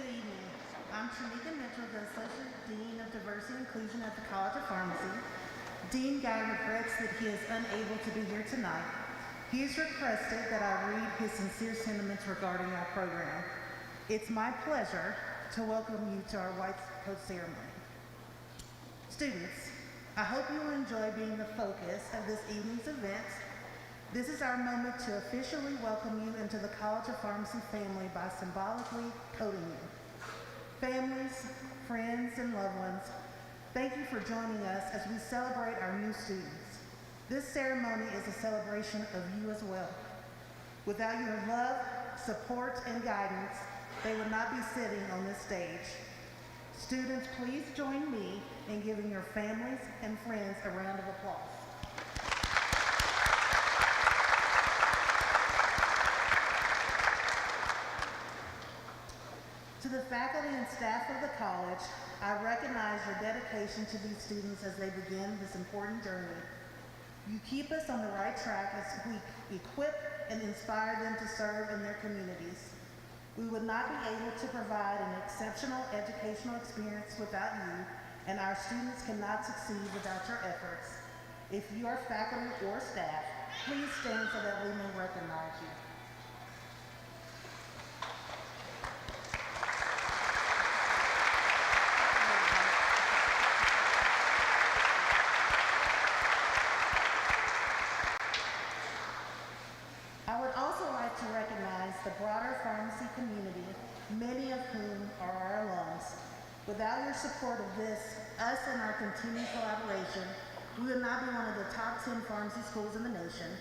Good evening. I'm Shanika Mitchell, the Associate Dean of Diversity and Inclusion at the College of Pharmacy. Dean Guy regrets that he is unable to be here tonight. He has requested that I read his sincere sentiments regarding our program. It's my pleasure to welcome you to our white coat ceremony. Students, I hope you will enjoy being the focus of this evening's event. This is our moment to officially welcome you into the College of Pharmacy family by symbolically coating you. Families, friends, and loved ones, thank you for joining us as we celebrate our new students. This ceremony is a celebration of you as well. Without your love, support, and guidance, they would not be sitting on this stage. Students, please join me in giving your families and friends a round of applause. To the faculty and staff of the college, I recognize your dedication to these students as they begin this important journey. You keep us on the right track as we equip and inspire them to serve in their communities. We would not be able to provide an exceptional educational experience without you, and our students cannot succeed without your efforts. If you are faculty or staff, please stand so that we may recognize you. The broader pharmacy community, many of whom are our alums. Without your support of this, us and our continued collaboration, we would not be one of the top 10 pharmacy schools in the nation.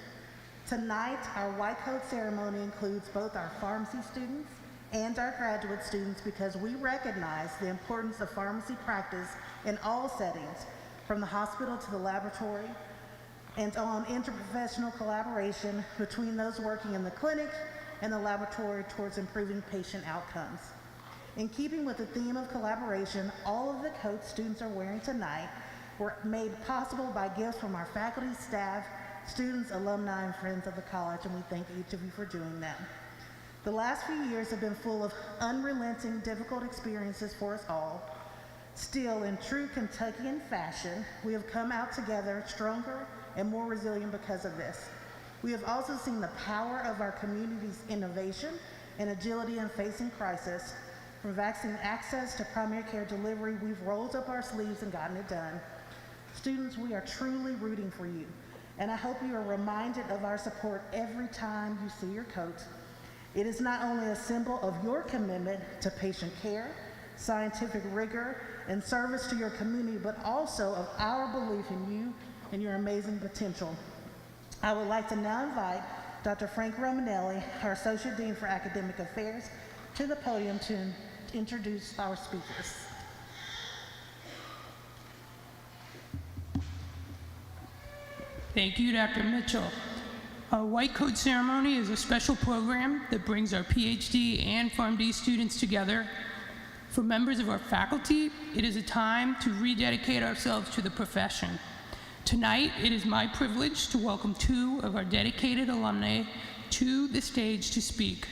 Tonight, our white coat ceremony includes both our pharmacy students and our graduate students because we recognize the importance of pharmacy practice in all settings, from the hospital to the laboratory, and on interprofessional collaboration between those working in the clinic and the laboratory towards improving patient outcomes. In keeping with the theme of collaboration, all of the coats students are wearing tonight were made possible by gifts from our faculty, staff, students, alumni, and friends of the college, and we thank each of you for doing that. The last few years have been full of unrelenting, difficult experiences for us all. Still, in true Kentuckian fashion, we have come out together stronger and more resilient because of this. We have also seen the power of our community's innovation and agility in facing crisis. From vaccine access to primary care delivery, we've rolled up our sleeves and gotten it done. Students, we are truly rooting for you, and I hope you are reminded of our support every time you see your coat. It is not only a symbol of your commitment to patient care, scientific rigor, and service to your community, but also of our belief in you and your amazing potential. I would like to now invite Dr. Frank Romanelli, our Associate Dean for Academic Affairs, to the podium to introduce our speakers. Thank you, Dr. Mitchell. Our White Coat Ceremony is a special program that brings our PhD and PharmD students together. For members of our faculty, it is a time to rededicate ourselves to the profession. Tonight, it is my privilege to welcome two of our dedicated alumni to the stage to speak.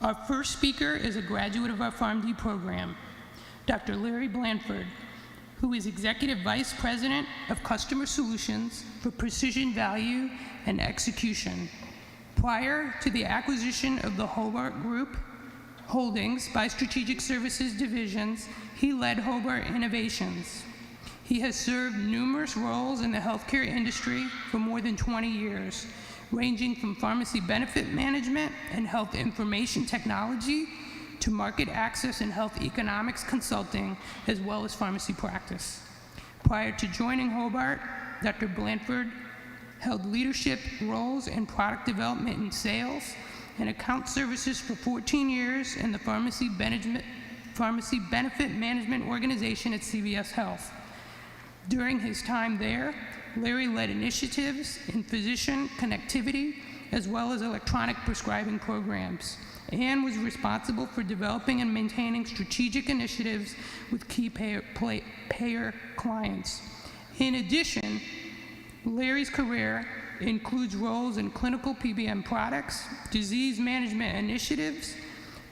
Our first speaker is a graduate of our PharmD program, Dr. Larry Blanford, who is Executive Vice President of Customer Solutions for Precision Value and Execution. Prior to the acquisition of the Hobart Group Holdings by Strategic Services Divisions, he led Hobart Innovations. He has served numerous roles in the healthcare industry for more than 20 years, ranging from pharmacy benefit management and health information technology to market access and health economics consulting, as well as pharmacy practice. Prior to joining Hobart, Dr. Blanford held leadership roles in product development and sales and account services for 14 years in the pharmacy benefit management organization at CVS Health. During his time there, Larry led initiatives in physician connectivity as well as electronic prescribing programs, and was responsible for developing and maintaining strategic initiatives with key payer clients. In addition, Larry's career includes roles in clinical PBM products, disease management initiatives,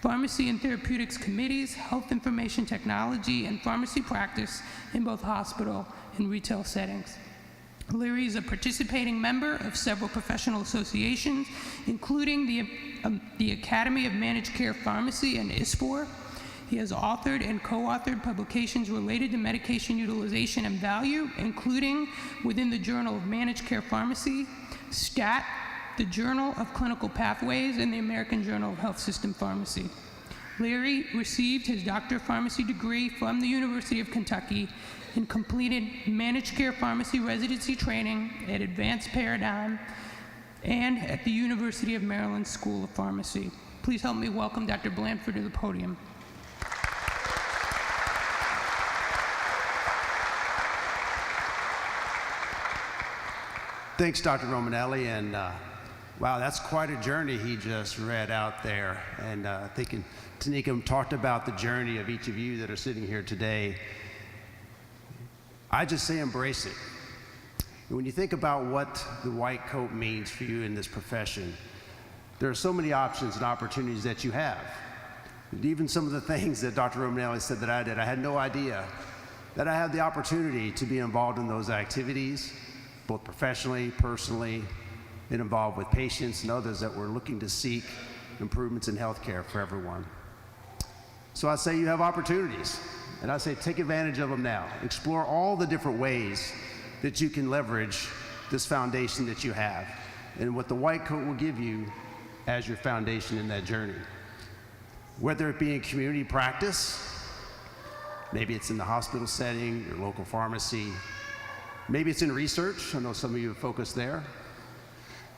Pharmacy and Therapeutics Committees, Health Information Technology, and Pharmacy Practice in both hospital and retail settings. Larry is a participating member of several professional associations, including the Academy of Managed Care Pharmacy and ISPOR. He has authored and co-authored publications related to medication utilization and value, including within the Journal of Managed Care Pharmacy, STAT, the Journal of Clinical Pathways, and the American Journal of Health System Pharmacy. Larry received his Doctor of Pharmacy degree from the University of Kentucky and completed managed care pharmacy residency training at Advanced Paradigm and at the University of Maryland School of Pharmacy. Please help me welcome Dr. Blanford to the podium. Thanks, Dr. Romanelli, and wow, that's quite a journey he just read out there. And I think Tanika talked about the journey of each of you that are sitting here today. I just say embrace it. When you think about what the white coat means for you in this profession, there are so many options and opportunities that you have. And even some of the things that Dr. Romanelli said that I did, I had no idea that I had the opportunity to be involved in those activities, both professionally, personally, and involved with patients and others that were looking to seek improvements in healthcare for everyone. So I say you have opportunities, and I say take advantage of them now. Explore all the different ways that you can leverage this foundation that you have and what the white coat will give you as your foundation in that journey. Whether it be in community practice, maybe it's in the hospital setting, your local pharmacy, maybe it's in research. I know some of you have focused there.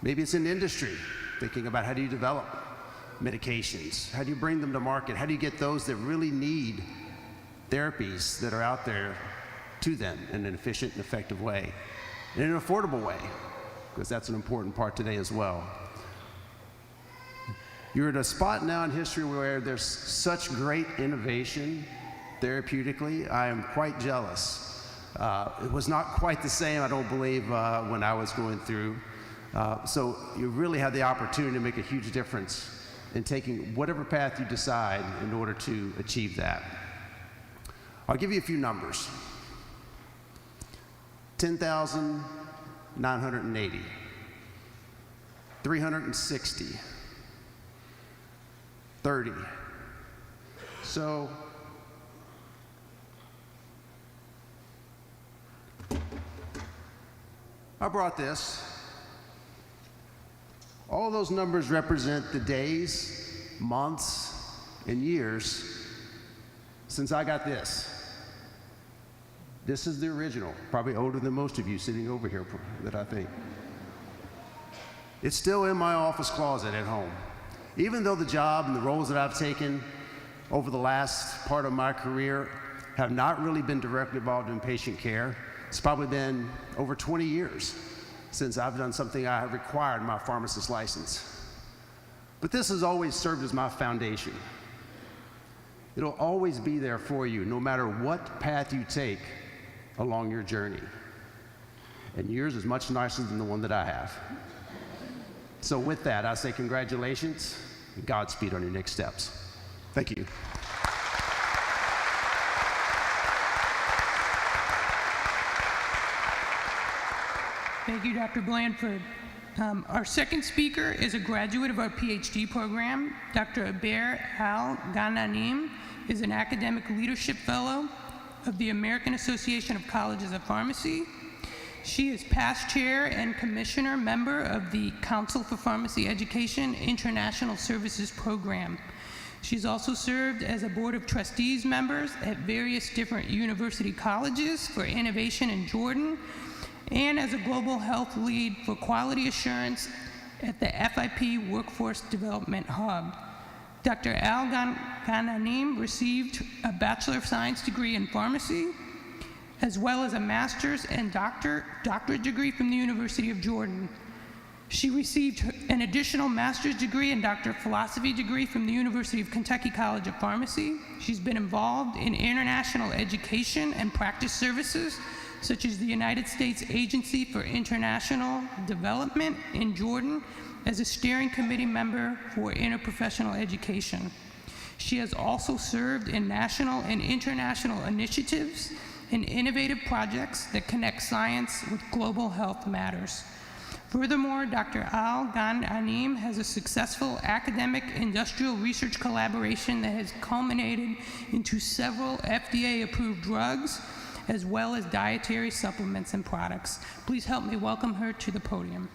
Maybe it's in industry, thinking about how do you develop medications? How do you bring them to market? How do you get those that really need therapies that are out there to them in an efficient and effective way, in an affordable way, because that's an important part today as well. You're at a spot now in history where there's such great innovation therapeutically. I am quite jealous. It was not quite the same, I don't believe, when I was going through. So you really have the opportunity to make a huge difference in taking whatever path you decide in order to achieve that. I'll give you a few numbers. 10,980, 360, 30. So I brought this. All those numbers represent the days, months, and years since I got this. This is the original, probably older than most of you sitting over here that I think. It's still in my office closet at home. Even though the job and the roles that I've taken over the last part of my career have not really been directly involved in patient care, it's probably been over 20 years since I've done something I have required my pharmacist license. But this has always served as my foundation. It'll always be there for you, no matter what path you take along your journey. And yours is much nicer than the one that I have. So with that, I say congratulations and Godspeed on your next steps. Thank you. Thank you, Dr. Blanford. Our second speaker is a graduate of our PhD program. Dr. Aber Al-Ghananim is an academic leadership fellow of the American Association of Colleges of Pharmacy. She is past chair and commissioner member of the Council for Pharmacy Education International Services Program. She's also served as a board of trustees members at various different university colleges for innovation in Jordan, and as a global health lead for quality assurance at the FIP Workforce Development Hub. Dr. Al-Ghananim received a Bachelor of Science degree in pharmacy, as well as a master's and doctorate degree from the University of Jordan. She received an additional master's degree and doctor of philosophy degree from the University of Kentucky College of Pharmacy. She's been involved in international education and practice services, such as the United States Agency for International Development in Jordan, as a steering committee member for interprofessional education. She has also served in national and international initiatives and innovative projects that connect science with global health matters. Furthermore, Dr. Al-Ganaim has a successful academic industrial research collaboration that has culminated into several FDA-approved drugs, as well as dietary supplements and products. Please help me welcome her to the podium.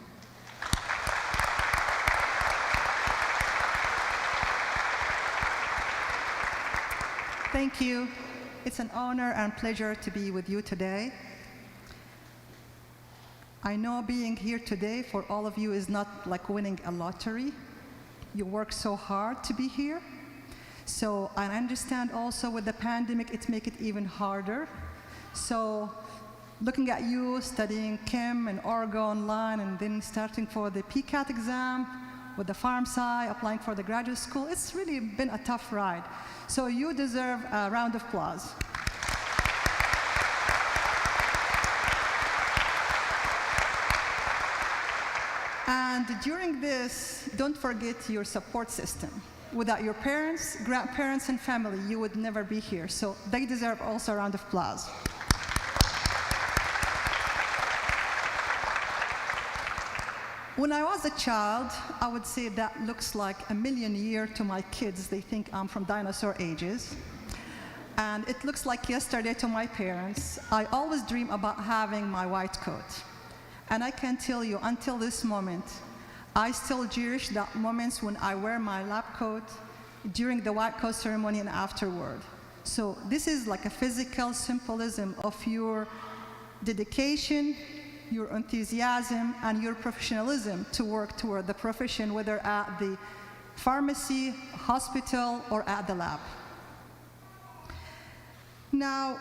Thank you. It's an honor and pleasure to be with you today. I know being here today for all of you is not like winning a lottery. You work so hard to be here. So I understand also with the pandemic, it makes it even harder. So looking at you studying chem and orgo online and then starting for the PCAT exam with the PharmSci, applying for the graduate school, it's really been a tough ride. So you deserve a round of applause. And during this, don't forget your support system. Without your parents, grandparents, and family, you would never be here. So they deserve also a round of applause. When I was a child, I would say that looks like a million years to my kids. They think I'm from dinosaur ages. And it looks like yesterday to my parents. I always dream about having my white coat. And I can tell you, until this moment, I still cherish that moments when I wear my lab coat during the white coat ceremony and afterward. So this is like a physical symbolism of your dedication, your enthusiasm, and your professionalism to work toward the profession, whether at the pharmacy, hospital, or at the lab. Now,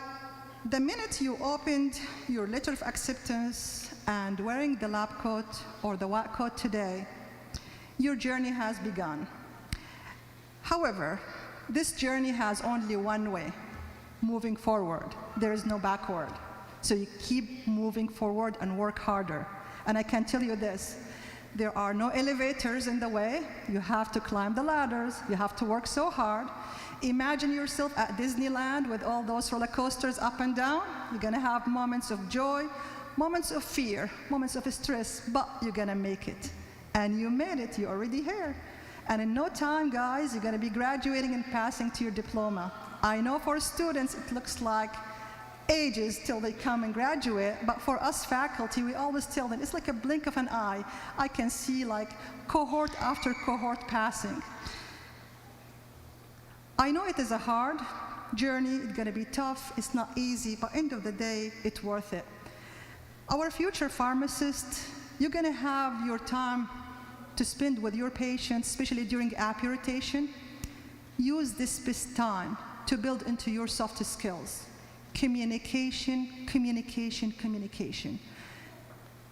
the minute you opened your letter of acceptance and wearing the lab coat or the white coat today, your journey has begun. However, this journey has only one way, moving forward. There is no backward. So you keep moving forward and work harder. And I can tell you this, there are no elevators in the way. You have to climb the ladders. You have to work so hard. Imagine yourself at Disneyland with all those roller coasters up and down. You're gonna have moments of joy, moments of fear, moments of stress, but you're gonna make it. And you made it, you're already here. And in no time, guys, you're gonna be graduating and passing to your diploma. I know for students, it looks like ages till they come and graduate, but for us faculty, we always tell them, it's like a blink of an eye. I can see like cohort after cohort passing. I know it is a hard journey, it's gonna be tough, it's not easy, but end of the day, it's worth it. Our future pharmacists, you're gonna have your time to spend with your patients, especially during app rotation. Use this best time to build into your soft skills. Communication, communication, communication.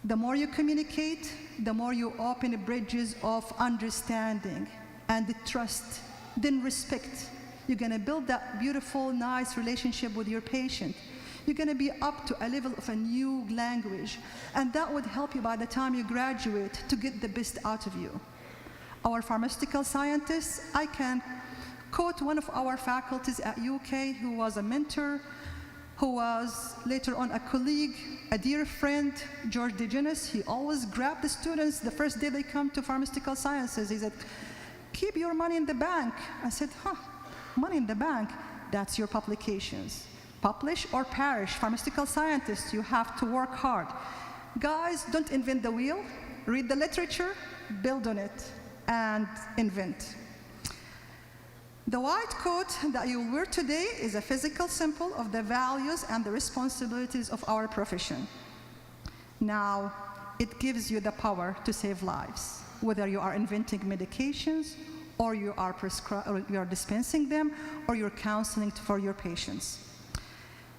The more you communicate, the more you open bridges of understanding and trust, then respect. You're gonna build that beautiful, nice relationship with your patient. You're gonna be up to a level of a new language, and that would help you by the time you graduate to get the best out of you. Our pharmaceutical scientists, I can quote one of our faculties at UK who was a mentor, who was later on a colleague, a dear friend, George DeGenis. He always grabbed the students the first day they come to pharmaceutical sciences. He said, keep your money in the bank. I said, money in the bank? That's your publications. Publish or perish. Pharmaceutical scientists, you have to work hard. Guys, don't invent the wheel. Read the literature, build on it, and invent. The white coat that you wear today is a physical symbol of the values and the responsibilities of our profession. Now, it gives you the power to save lives, whether you are inventing medications, or you are dispensing them, or you're counseling for your patients.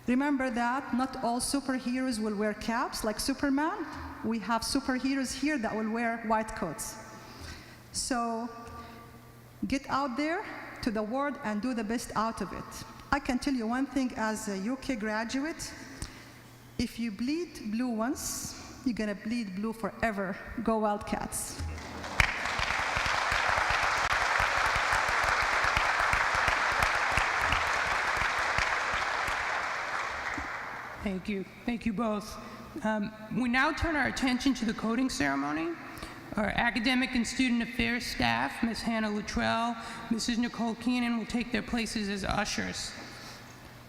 Remember that not all superheroes will wear caps like Superman. We have superheroes here that will wear white coats. So get out there to the world and do the best out of it. I can tell you one thing as a UK graduate, if you bleed blue once, you're gonna bleed blue forever. Go Wildcats. Thank you. Thank you both. We now turn our attention to the coding ceremony. Our academic and student affairs staff, Ms. Hannah Luttrell, Mrs. Nicole Keenan, will take their places as ushers.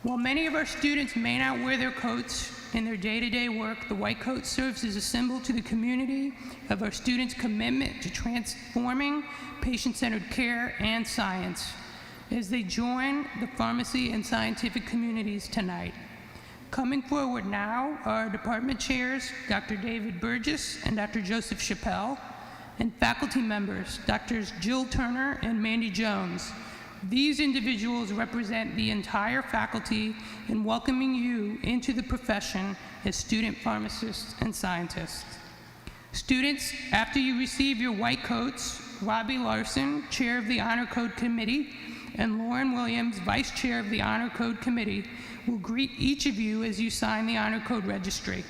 While many of our students may not wear their coats in their day-to-day work, the white coat serves as a symbol to the community of our students' commitment to transforming patient-centered care and science as they join the pharmacy and scientific communities tonight. Coming forward now are department chairs, Dr. David Burgess and Dr. Joseph Chappelle, and faculty members, Drs. Jill Turner and Mandy Jones. These individuals represent the entire faculty in welcoming you into the profession as student pharmacists and scientists. Students, after you receive your white coats, Robbie Larson, Chair of the Honor Code Committee, and Lauren Williams, Vice Chair of the Honor Code Committee, will greet each of you as you sign the Honor Code Registry.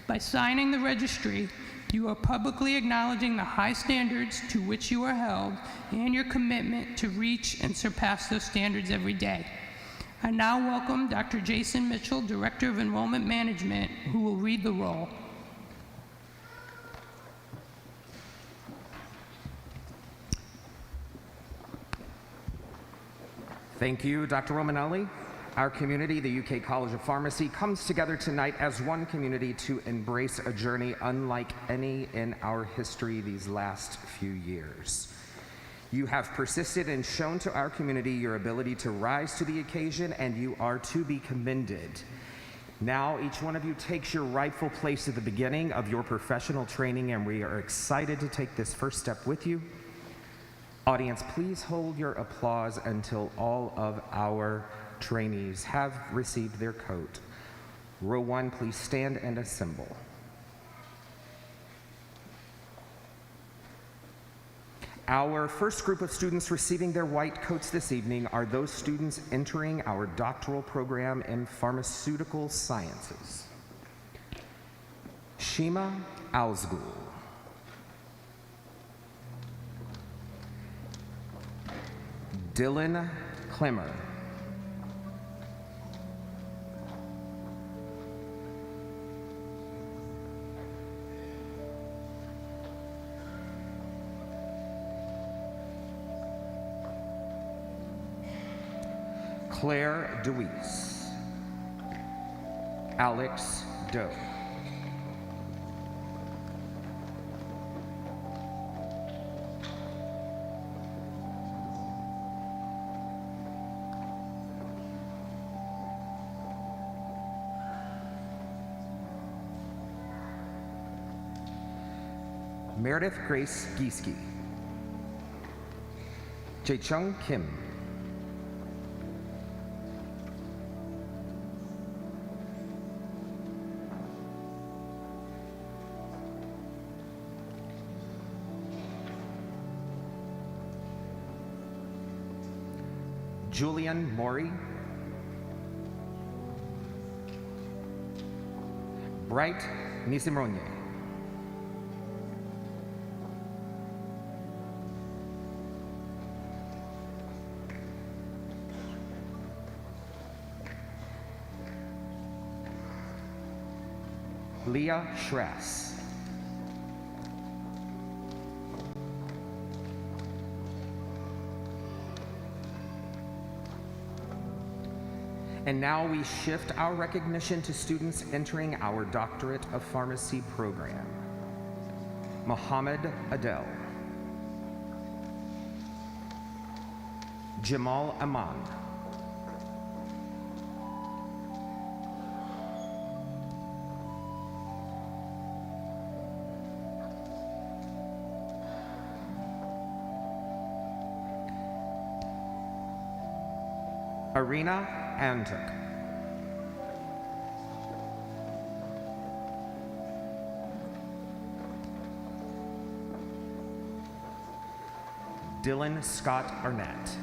By signing the registry, you are publicly acknowledging the high standards to which you are held and your commitment to reach and surpass those standards every day. I now welcome Dr. Jason Mitchell, Director of Enrollment Management, who will read the roll. Thank you, Dr. Romanelli. Our community, the UK College of Pharmacy, comes together tonight as one community to embrace a journey unlike any in our history these last few years. You have persisted and shown to our community your ability to rise to the occasion, and you are to be commended. Now, each one of you takes your rightful place at the beginning of your professional training, and we are excited to take this first step with you. Audience, please hold your applause until all of our trainees have received their coat. Row 1, please stand and assemble. Our first group of students receiving their white coats this evening are those students entering our doctoral program in pharmaceutical sciences. Shima Alsgul, Dylan Clemmer, Claire DeWeese, Alex Doe, Meredith Grace Gieske, Jae-Chung Kim, Julian Maury, Bright Nisimronye, Leah Schrass, and now we shift our recognition to students entering our Doctorate of Pharmacy program. Mohammed Adel, Jamal Aman, Arena Antuk, Dylan Scott Arnett,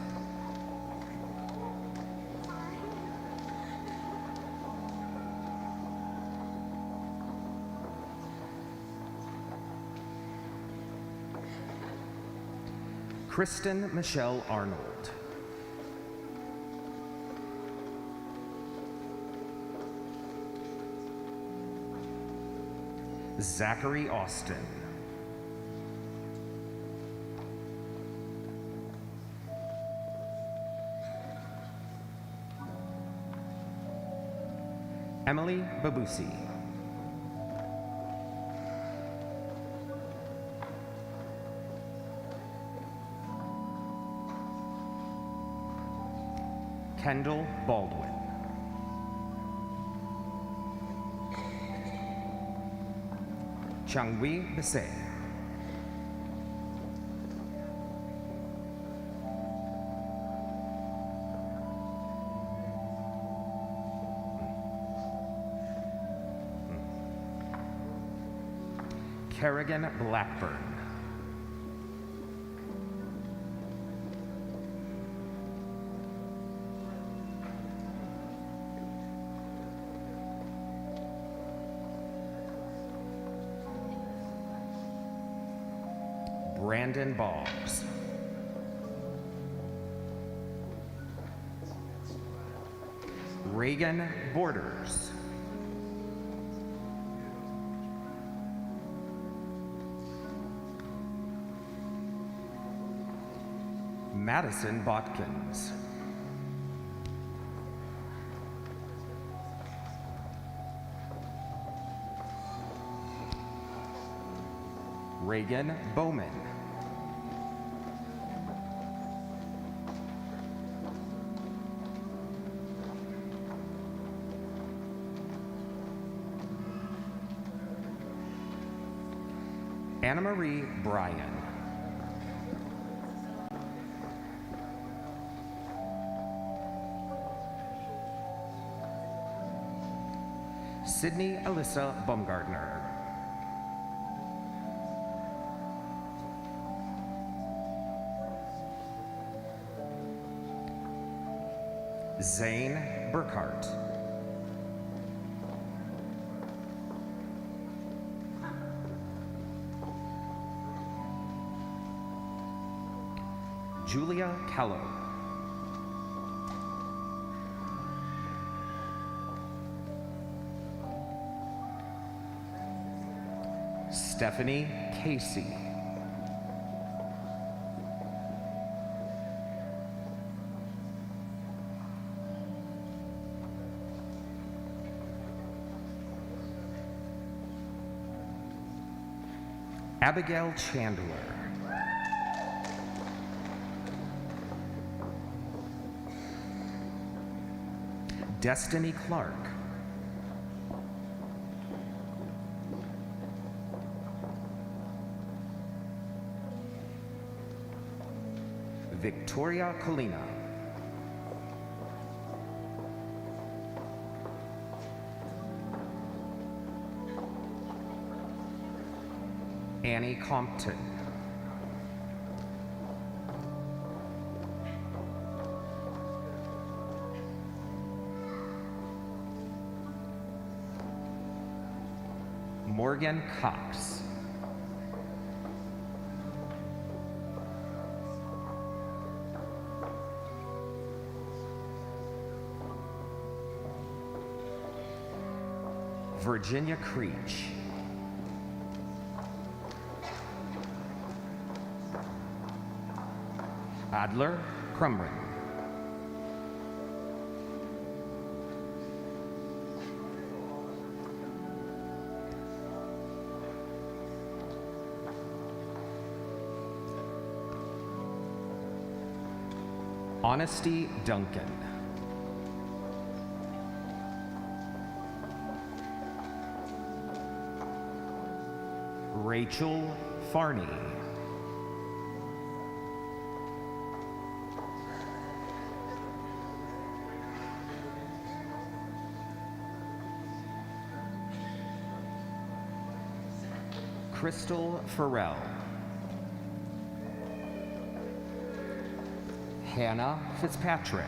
Kristen Michelle Arnold, Zachary Austin. Emily Babusi. Kendall Baldwin. Changwi Bisset. Kerrigan Blackburn. Brandon Boggs. Reagan Borders. Madison Botkins. Reagan Bowman. Anna Marie Bryan. Sydney Alyssa Baumgartner. Zane Burkhart. Julia Callow. Stephanie Casey. Abigail Chandler. Destiny Clark. Victoria Colina. Annie Compton. Morgan Cox. Virginia Creech. Adler Crumrin. Honesty Duncan. Rachel Farney. Crystal Farrell. Hannah Fitzpatrick.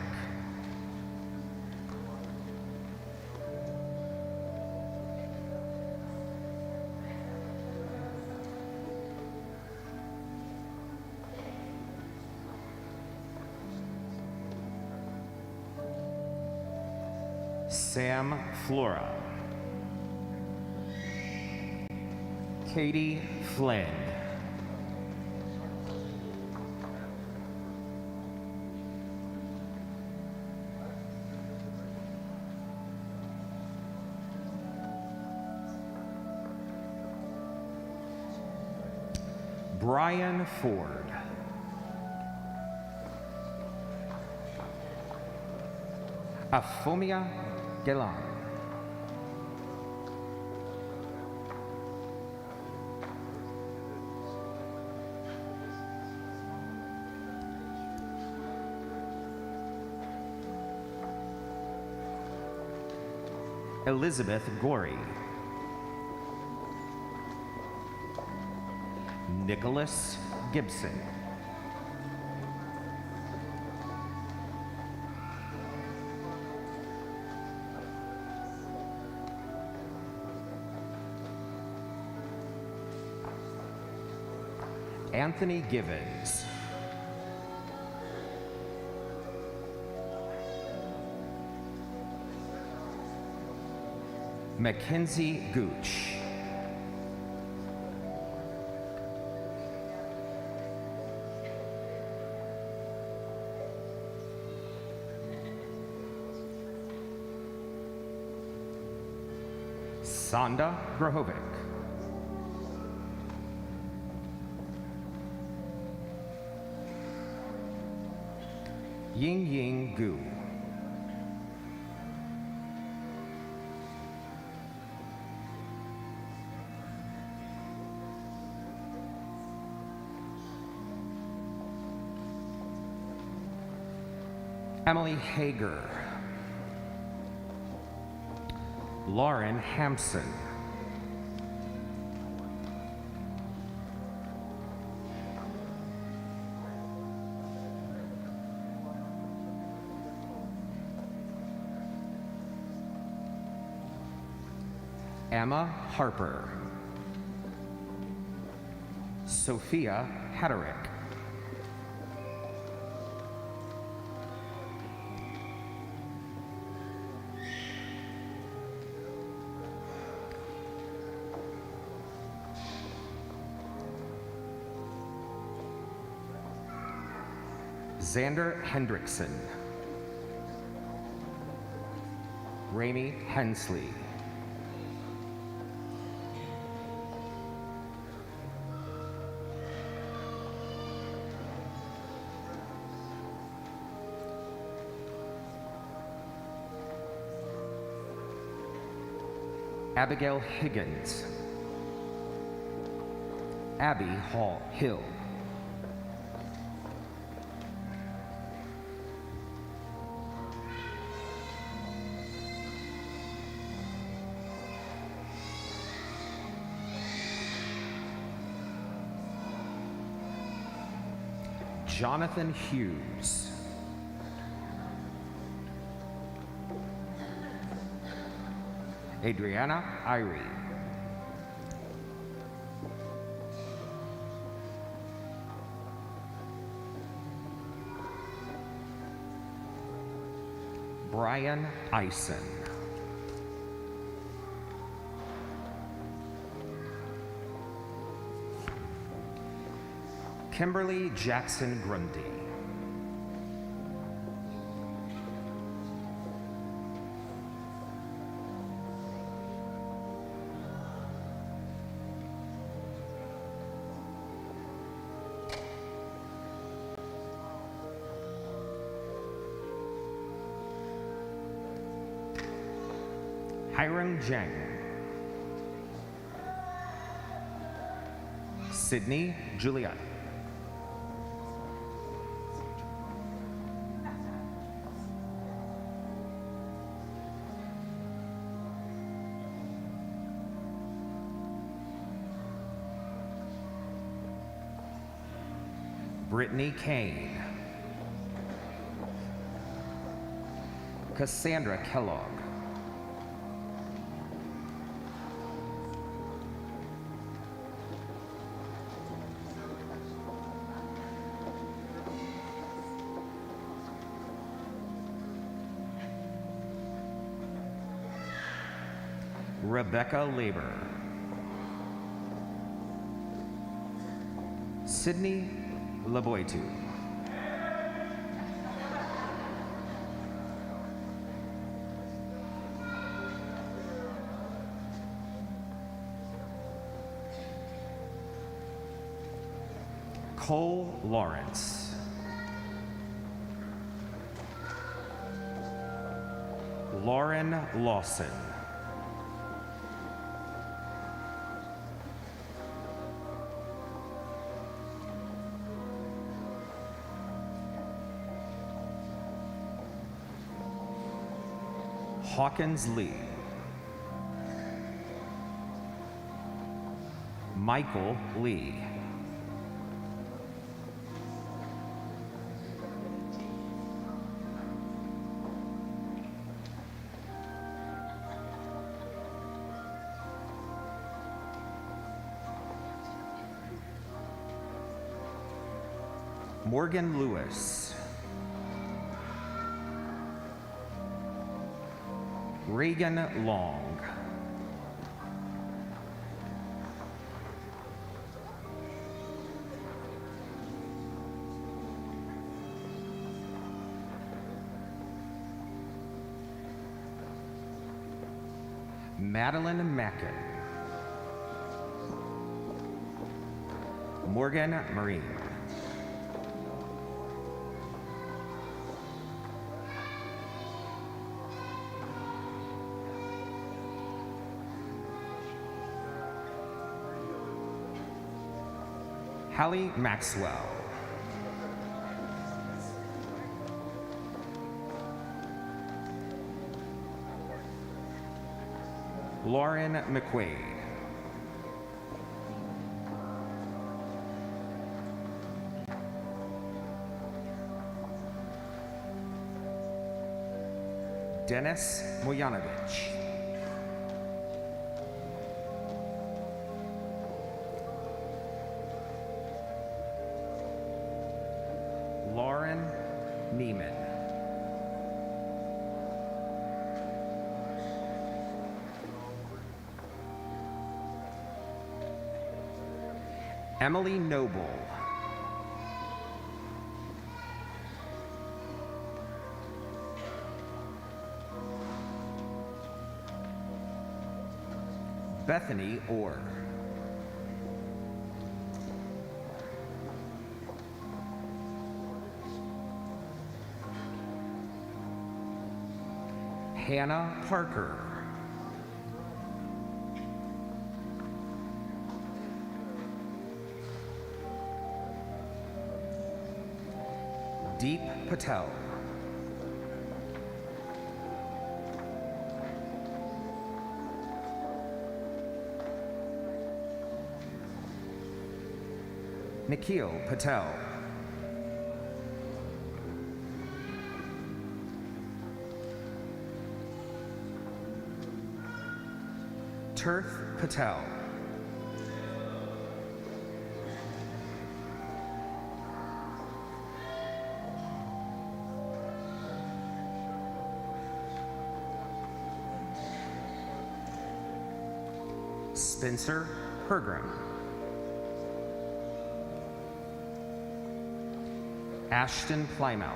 Sam Flora. Katie Flynn. Brian Ford. Afomia Gelan. Elizabeth Gorey. Nicholas Gibson. Anthony Givens. Mackenzie Gooch. Sonda Grahovic. Ying Ying Gu. Emily Hager. Lauren Hampson. Emma Harper. Sophia Hatterick. Xander Hendrickson. Ramy Hensley. Abigail Higgins. Abby Hall Hill. Jonathan Hughes. Adriana Irie. Brian Eisen. Kimberly Jackson Grundy. Hiram Zhang. Sydney Juliet. Brittany Kane. Cassandra Kellogg. Rebecca Labor. Sydney Laboitu. Cole Lawrence. Lauren Lawson. Hawkins Lee. Michael Lee. Morgan Lewis. Reagan Long. Madeline Mackin. Morgan Marine. Hallie Maxwell. Lauren McQuaid. Dennis Mojanovich. Lauren Neiman. Emily Noble. Bethany Orr. Hannah Parker. Deep Patel. Nikhil Patel. Tirth Patel. Spencer Hergram. Ashton Plymouth.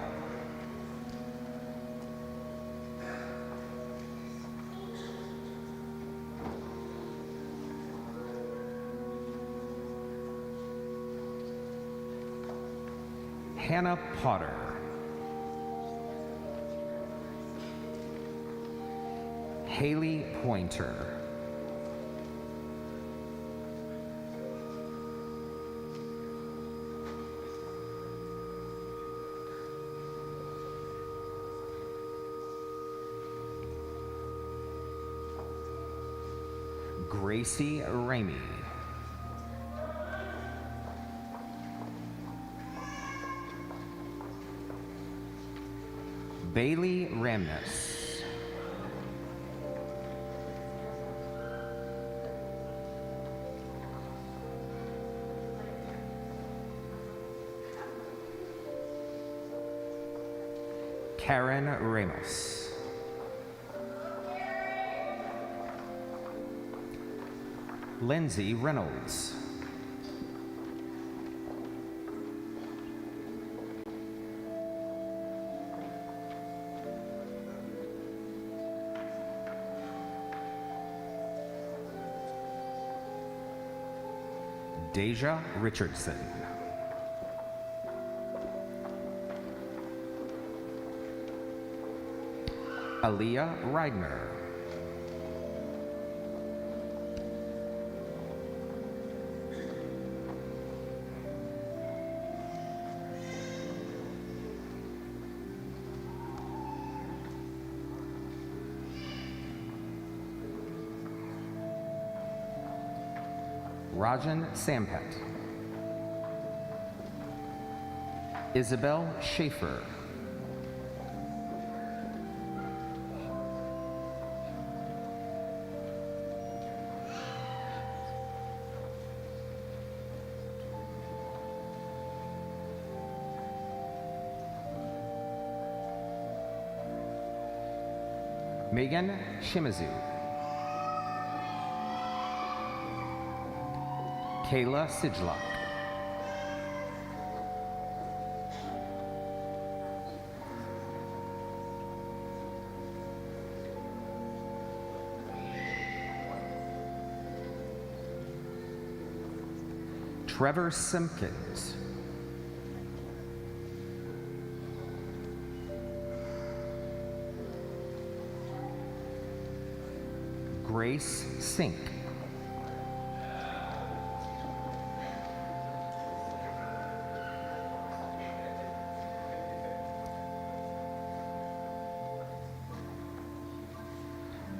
Hannah Potter. Haley Pointer. Gracie Ramey. Bailey Ramness. Karen Ramos. Lindsay Reynolds. Deja Richardson. Aaliyah Reidner. Rajan Sampet. Isabel Schaefer. Megan Shimizu. Kayla Sidlock. Trevor Simpkins. Grace Sink.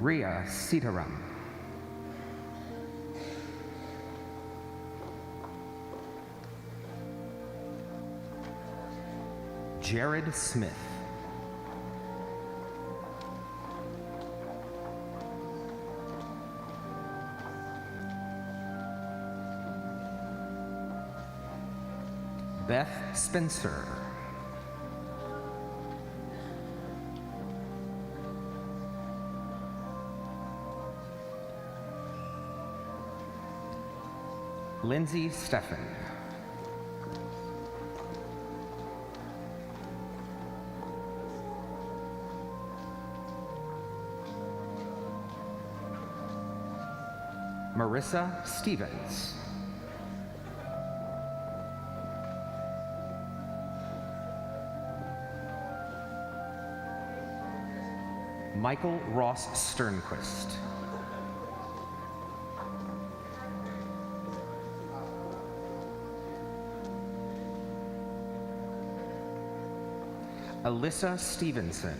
Ria Sitaram. Jared Smith. Beth Spencer. Lindsay Steffen. Marissa Stevens. Michael Ross Sternquist. Alyssa Stevenson.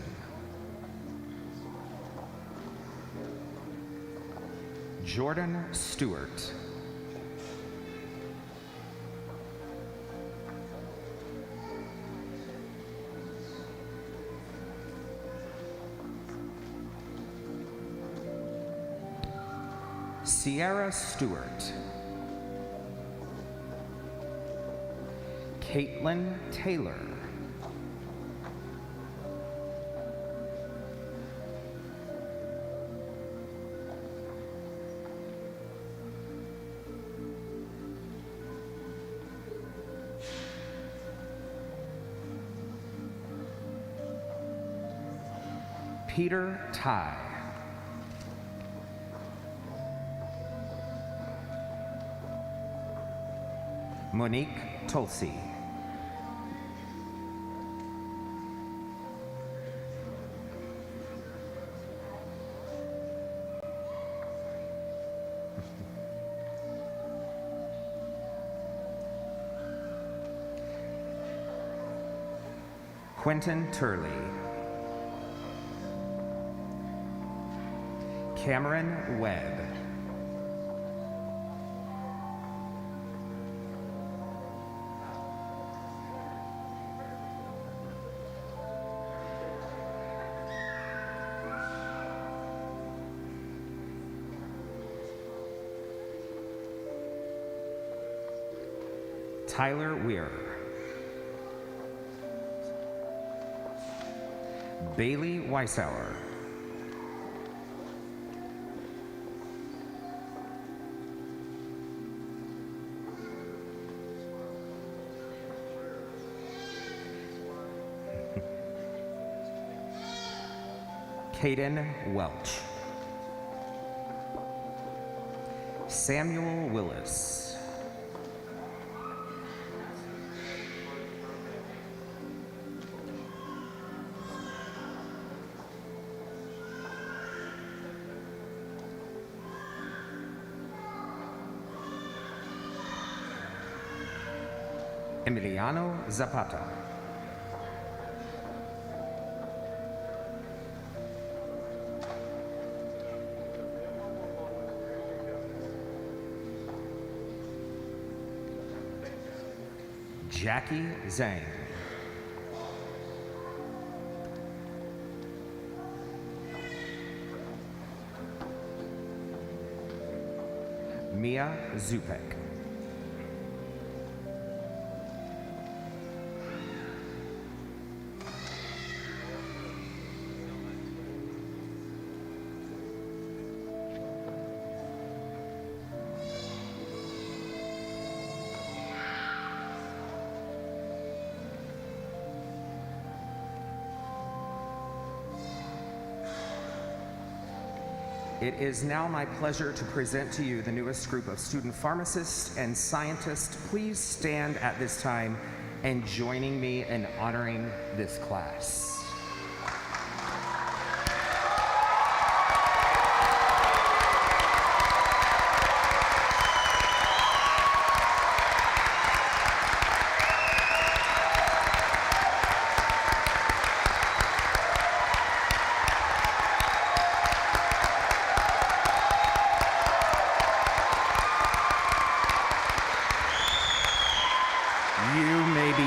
Jordan Stewart. Sierra Stewart. Caitlin Taylor. Peter Ty. Monique Tulsi. Quentin Turley. Cameron Webb. Tyler Weir. Bailey Weissauer. Caden Welch. Samuel Willis. Emiliano Zapata. Jackie Zhang. Mia Zupek. It is now my pleasure to present to you the newest group of student pharmacists and scientists. Please stand at this time and joining me in honoring this class.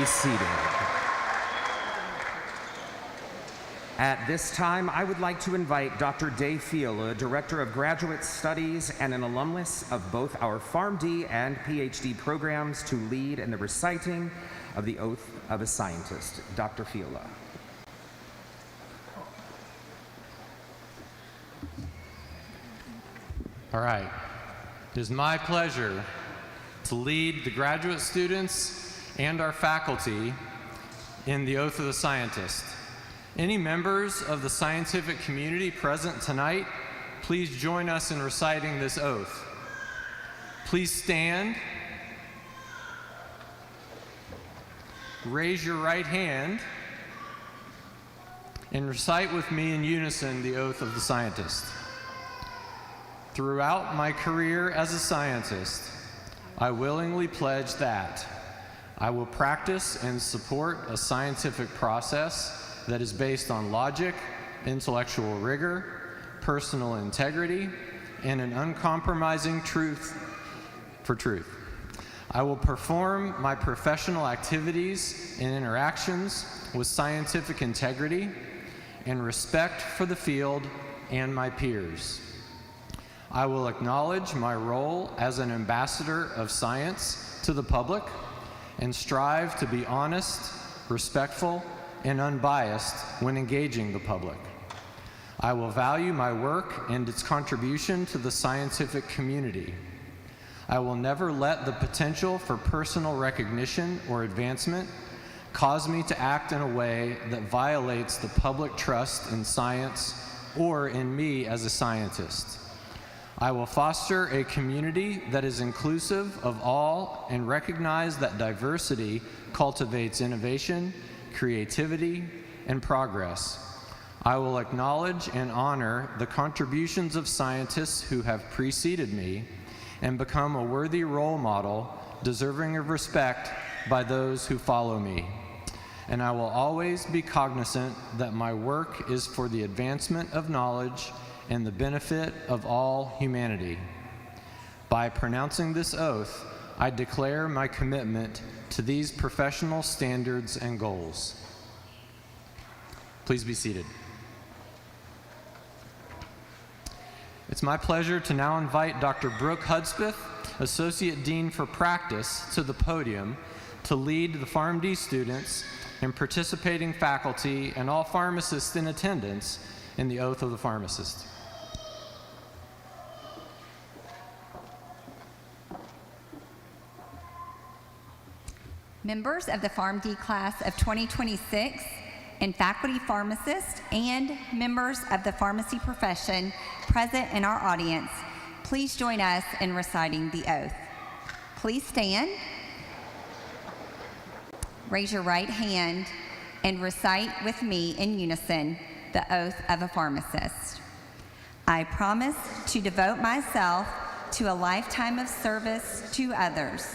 Seated. At this time, I would like to invite Dr. Dave Fiola, Director of Graduate Studies and an alumnus of both our PharmD and PhD programs, to lead in the reciting of the Oath of a Scientist. Dr. Fiola. All right. It is my pleasure to lead the graduate students and our faculty in the Oath of the Scientist. Any members of the scientific community present tonight, please join us in reciting this oath. Please stand. Raise your right hand and recite with me in unison the Oath of the Scientist. Throughout my career as a scientist, I willingly pledge that I will practice and support a scientific process that is based on logic, intellectual rigor, personal integrity, and an uncompromising truth for truth. I will perform my professional activities and interactions with scientific integrity and respect for the field and my peers. I will acknowledge my role as an ambassador of science to the public and strive to be honest, respectful, and unbiased when engaging the public. I will value my work and its contribution to the scientific community. I will never let the potential for personal recognition or advancement cause me to act in a way that violates the public trust in science or in me as a scientist. I will foster a community that is inclusive of all and recognize that diversity cultivates innovation, creativity, and progress. I will acknowledge and honor the contributions of scientists who have preceded me and become a worthy role model deserving of respect by those who follow me. And I will always be cognizant that my work is for the advancement of knowledge and the benefit of all humanity. By pronouncing this oath, I declare my commitment to these professional standards and goals. Please be seated. It's my pleasure to now invite Dr. Brooke Hudspeth, Associate Dean for Practice, to the podium to lead the PharmD students and participating faculty and all pharmacists in attendance in the Oath of the Pharmacist. Members of the PharmD class of 2026 and faculty pharmacists and members of the pharmacy profession present in our audience, please join us in reciting the oath. Please stand, raise your right hand, and recite with me in unison the oath of a pharmacist. I promise to devote myself to a lifetime of service to others,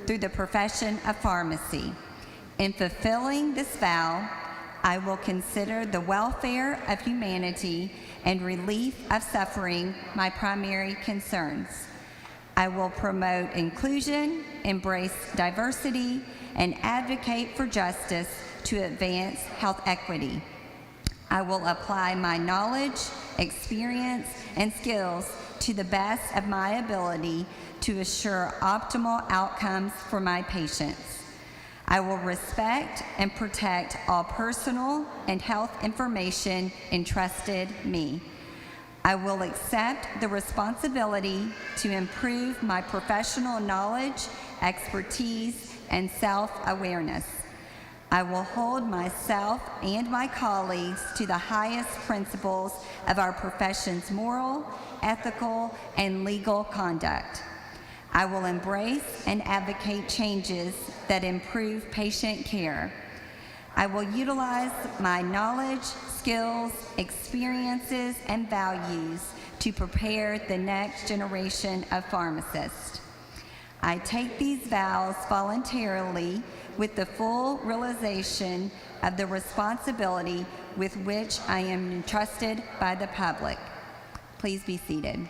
through the profession of pharmacy. In fulfilling this vow, I will consider the welfare of humanity and relief of suffering my primary concerns. I will promote inclusion, embrace diversity, and advocate for justice to advance health equity. I will apply my knowledge, experience, and skills to the best of my ability to assure optimal outcomes for my patients. I will respect and protect all personal and health information entrusted me. I will accept the responsibility to improve my professional knowledge, expertise, and self-awareness. I will hold myself and my colleagues to the highest principles of our profession's moral, ethical, and legal conduct. I will embrace and advocate changes that improve patient care. I will utilize my knowledge, skills, experiences, and values to prepare the next generation of pharmacists. I take these vows voluntarily with the full realization of the responsibility with which I am entrusted by the public. Please be seated.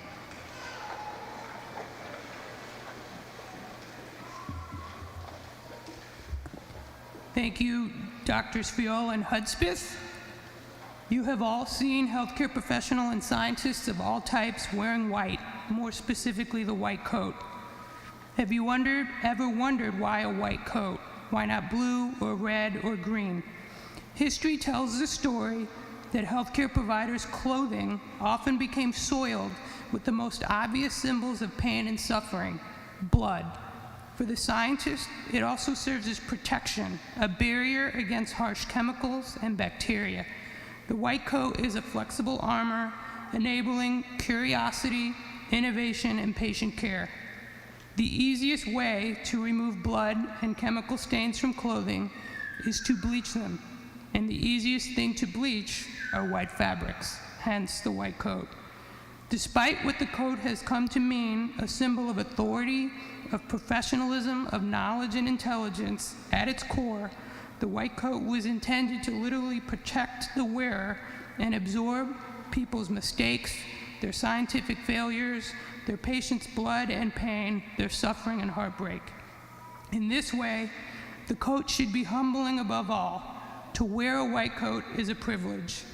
Thank you, Drs. Fiola and Hudspeth. You have all seen healthcare professionals and scientists of all types wearing white, more specifically the white coat. Have you ever wondered why a white coat? Why not blue or red or green? History tells the story that healthcare providers' clothing often became soiled with the most obvious symbols of pain and suffering, blood. For the scientist, it also serves as protection, a barrier against harsh chemicals and bacteria. The white coat is a flexible armor, enabling curiosity, innovation, and patient care. The easiest way to remove blood and chemical stains from clothing is to bleach them, and the easiest thing to bleach are white fabrics, hence the white coat. Despite what the coat has come to mean, a symbol of authority, of professionalism, of knowledge and intelligence, at its core, the white coat was intended to literally protect the wearer and absorb people's mistakes, their scientific failures, their patients' blood and pain, their suffering and heartbreak. In this way, the coat should be humbling above all. To wear a white coat is a privilege.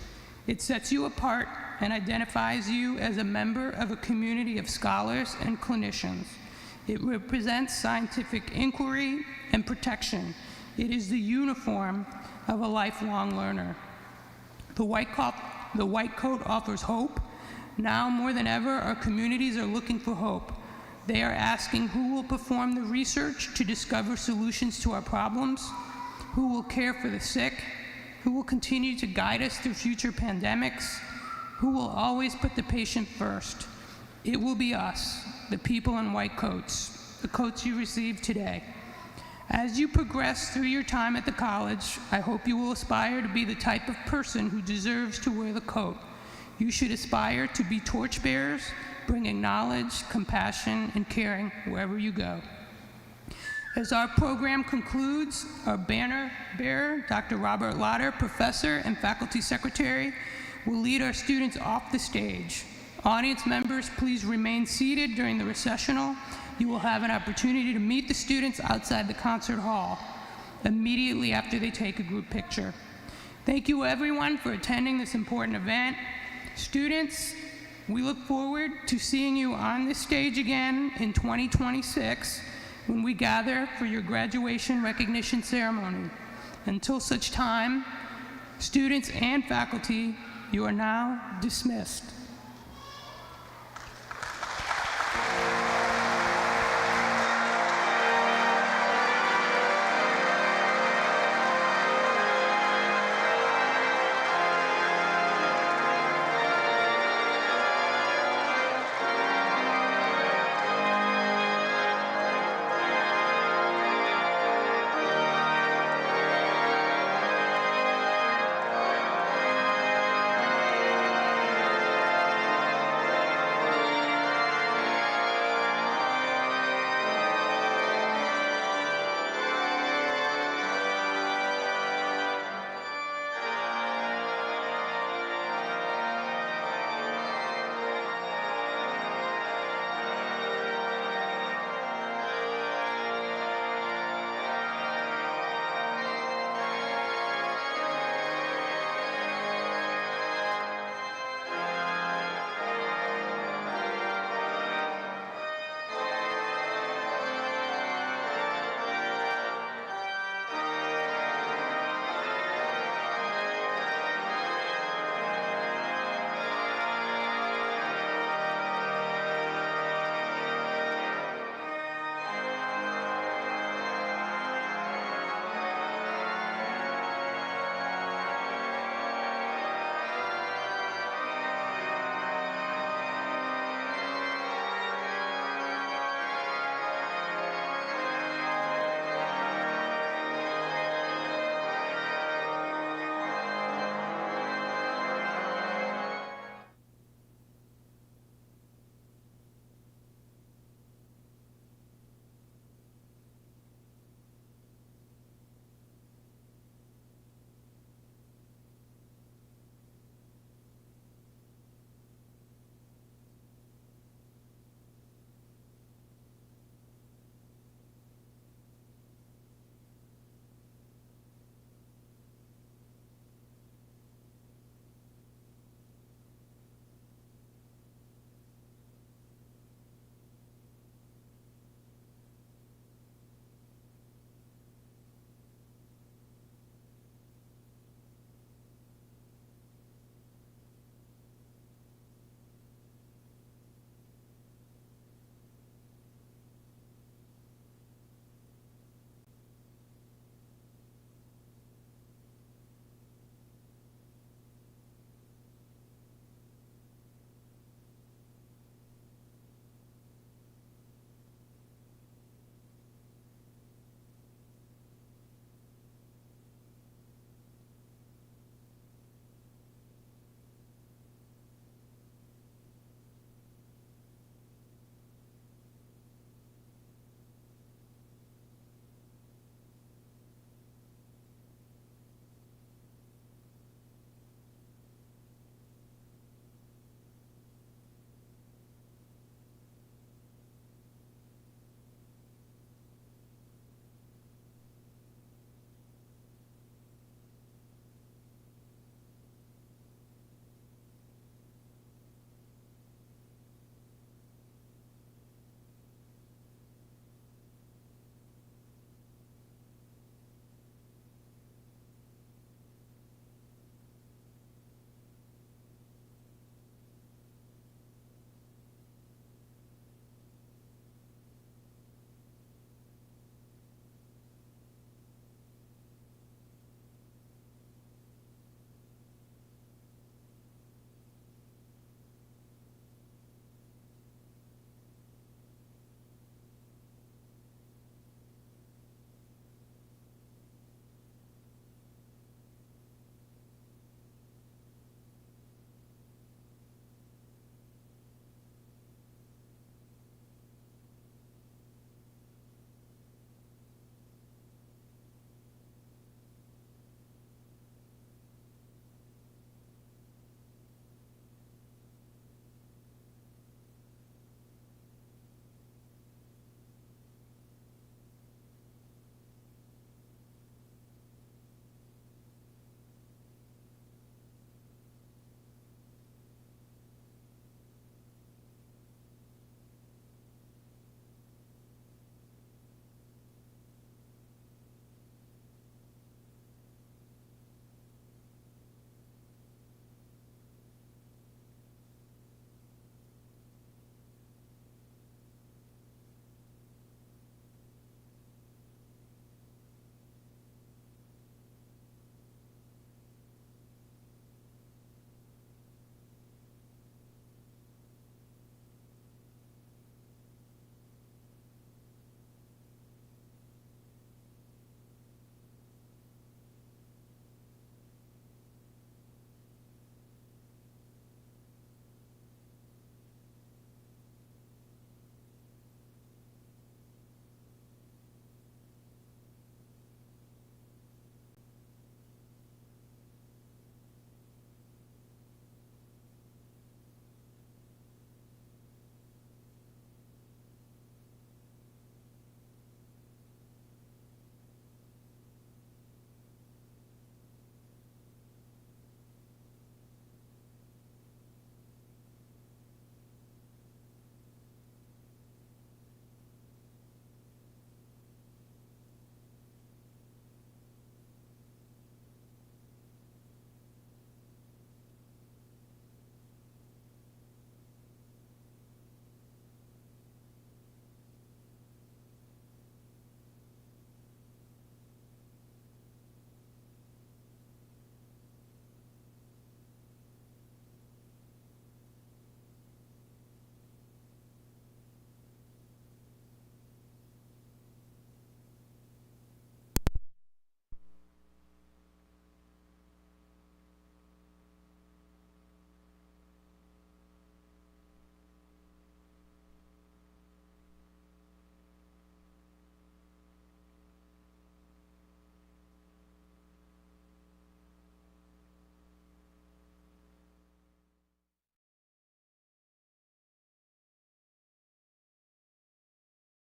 It sets you apart and identifies you as a member of a community of scholars and clinicians. It represents scientific inquiry and protection. It is the uniform of a lifelong learner. The white coat offers hope. Now more than ever, our communities are looking for hope. They are asking who will perform the research to discover solutions to our problems, who will care for the sick, who will continue to guide us through future pandemics, who will always put the patient first. It will be us, the people in white coats, the coats you received today. As you progress through your time at the college, I hope you will aspire to be the type of person who deserves to wear the coat. You should aspire to be torchbearers, bringing knowledge, compassion, and caring wherever you go. As our program concludes, our banner bearer, Dr. Robert Lauder, professor and faculty secretary, will lead our students off the stage. Audience members, please remain seated during the recessional. You will have an opportunity to meet the students outside the concert hall immediately after they take a group picture. Thank you everyone for attending this important event. Students, we look forward to seeing you on this stage again in 2026 when we gather for your graduation recognition ceremony. Until such time, students and faculty, you are now dismissed.